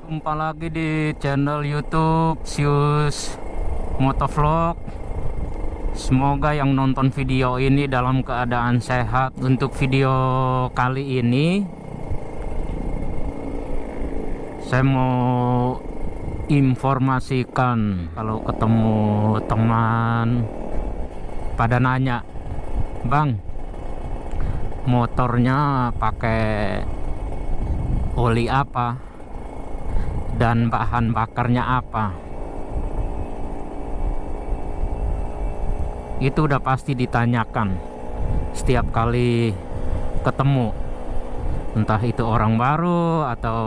Jumpa lagi di channel YouTube Sius Motovlog. Semoga yang nonton video ini dalam keadaan sehat. Untuk video kali ini saya mau informasikan, kalau ketemu teman pada nanya, "Bang, motornya pakai oli apa dan bahan bakarnya apa?" Itu udah pasti ditanyakan setiap kali ketemu, entah itu orang baru atau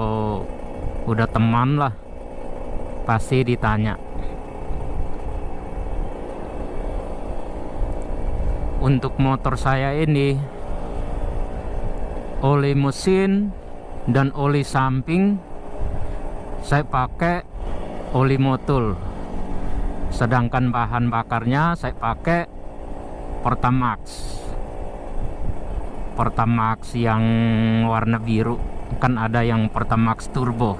udah teman lah, pasti ditanya. Untuk motor saya ini, oli mesin dan oli samping saya pakai oli motul, sedangkan bahan bakarnya saya pakai Pertamax yang warna biru. Kan ada yang Pertamax turbo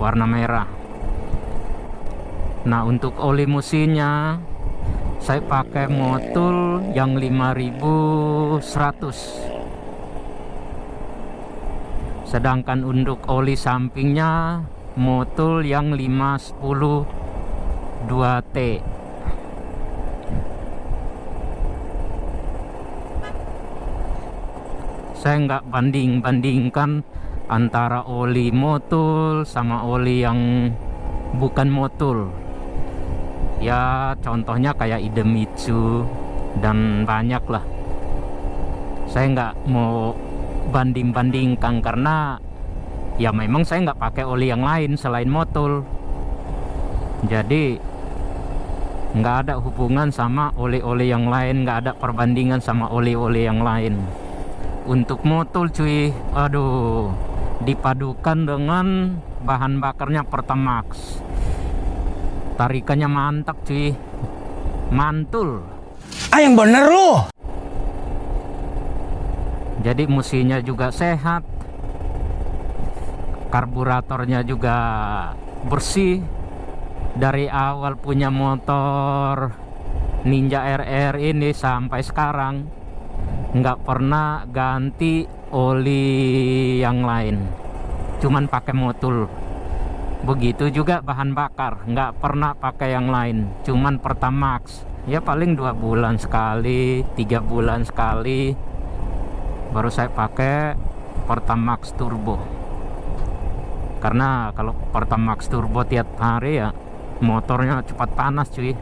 warna merah. Nah, untuk oli mesinnya saya pakai motul yang 5100. Sedangkan untuk oli sampingnya motul yang 510 2T. Saya nggak bandingkan antara oli motul sama oli yang bukan motul. Ya contohnya kayak Idemitsu dan banyak lah. Saya nggak mau bandingkan karena ya memang saya nggak pakai oli yang lain selain motul. Jadi nggak ada hubungan sama oli-oli yang lain, nggak ada perbandingan sama oli-oli yang lain. Untuk motul cuy, aduh, dipadukan dengan bahan bakarnya Pertamax, tarikannya mantap cuy, mantul. Yang bener lu. Jadi mesinnya juga sehat, karburatornya juga bersih. Dari awal punya motor Ninja RR ini sampai sekarang nggak pernah ganti oli yang lain, cuman pakai motul. Begitu juga bahan bakar, nggak pernah pakai yang lain, cuman Pertamax. Ya paling 2 bulan sekali, 3 bulan sekali baru saya pakai Pertamax turbo. Karena kalau Pertamax turbo tiap hari ya motornya cepat panas cuy,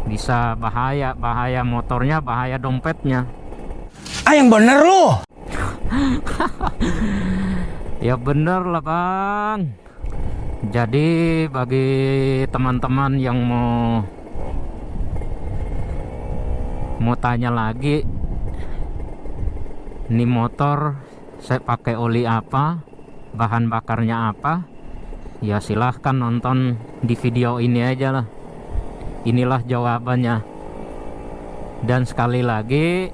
bisa bahaya motornya, bahaya dompetnya. Yang bener lu. Ya bener lah bang. Jadi bagi teman-teman yang mau tanya lagi, ini motor saya pakai oli apa, bahan bakarnya apa, ya silahkan nonton di video ini aja lah. Inilah jawabannya. Dan sekali lagi,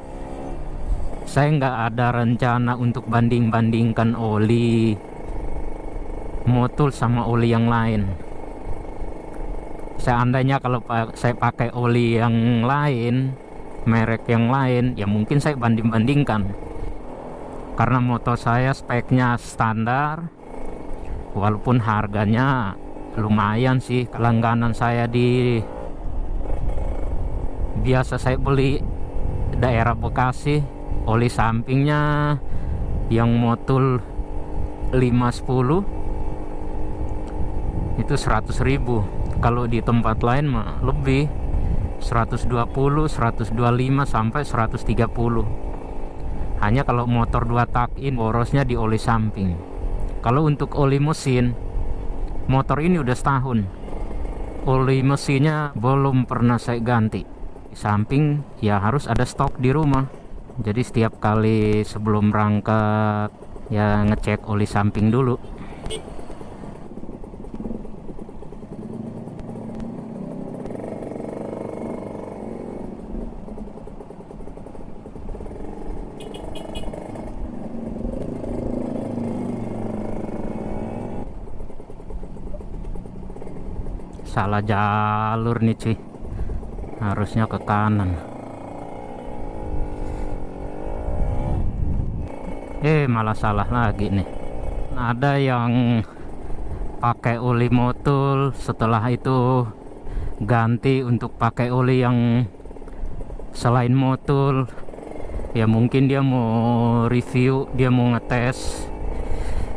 saya nggak ada rencana untuk bandingkan oli motul sama oli yang lain. Seandainya kalau saya pakai oli yang lain, merek yang lain, ya mungkin saya bandingkan. Karena motor saya speknya standar, walaupun harganya lumayan sih. Langganan saya biasa saya beli daerah Bekasi, oli sampingnya yang motul 510 itu 100.000. Kalau di tempat lain mah lebih, 120, 125 sampai 130. Hanya kalau motor 2 tak-in borosnya di oli samping. Kalau untuk oli mesin, motor ini udah setahun, oli mesinnya belum pernah saya ganti. Di samping ya harus ada stok di rumah. Jadi setiap kali sebelum berangkat ya ngecek oli samping dulu. salah jalur nih cuy, harusnya ke kanan. Malah salah lagi nih. Ada yang pakai oli motul, setelah itu ganti untuk pakai oli yang selain motul. Ya mungkin dia mau review, dia mau ngetes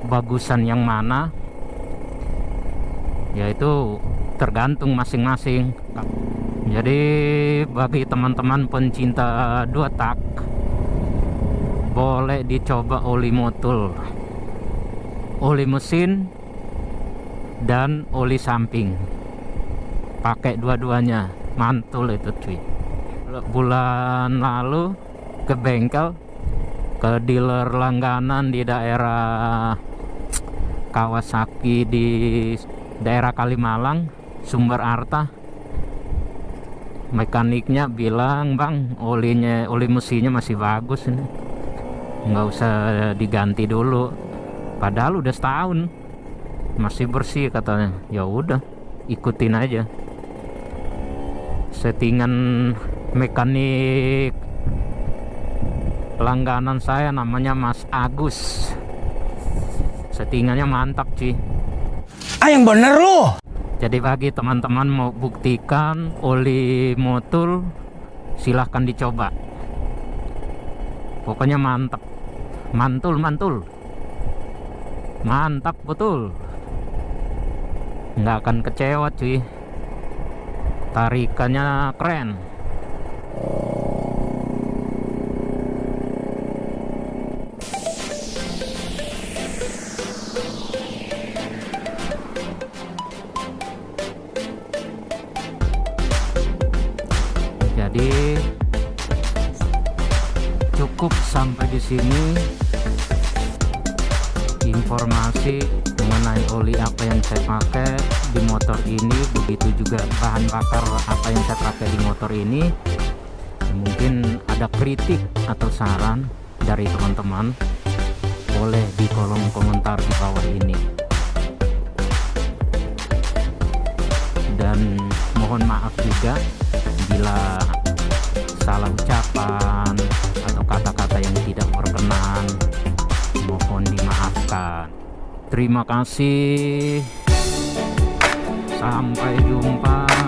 bagusan yang mana. Ya itu tergantung masing-masing. Jadi bagi teman-teman pencinta dua tak, boleh dicoba oli motul, oli mesin, dan oli samping. Pakai dua-duanya, mantul itu cuy. Bulan lalu ke bengkel, ke dealer langganan di daerah Kawasaki di daerah Kalimalang, Sumber Arta. Mekaniknya bilang, bang, oli mesinnya masih bagus ini, nggak usah diganti dulu. Padahal udah setahun masih bersih katanya. Ya udah, ikutin aja settingan mekanik langganan saya, namanya Mas Agus. Settingannya mantap sih. Yang bener lu. Jadi bagi teman-teman mau buktikan oli motul, silahkan dicoba. Pokoknya mantap, mantul mantap betul, nggak akan kecewa cuy. Tarikannya keren. Jadi cukup sampai di sini informasi mengenai oli apa yang saya pakai di motor ini, begitu juga bahan bakar apa yang saya pakai di motor ini. Mungkin ada kritik atau saran dari teman-teman, boleh di kolom komentar di bawah ini. Dan mohon maaf juga bila salah ucapan atau kata-kata yang tidak berkenan, mohon dimaafkan. Terima kasih, sampai jumpa.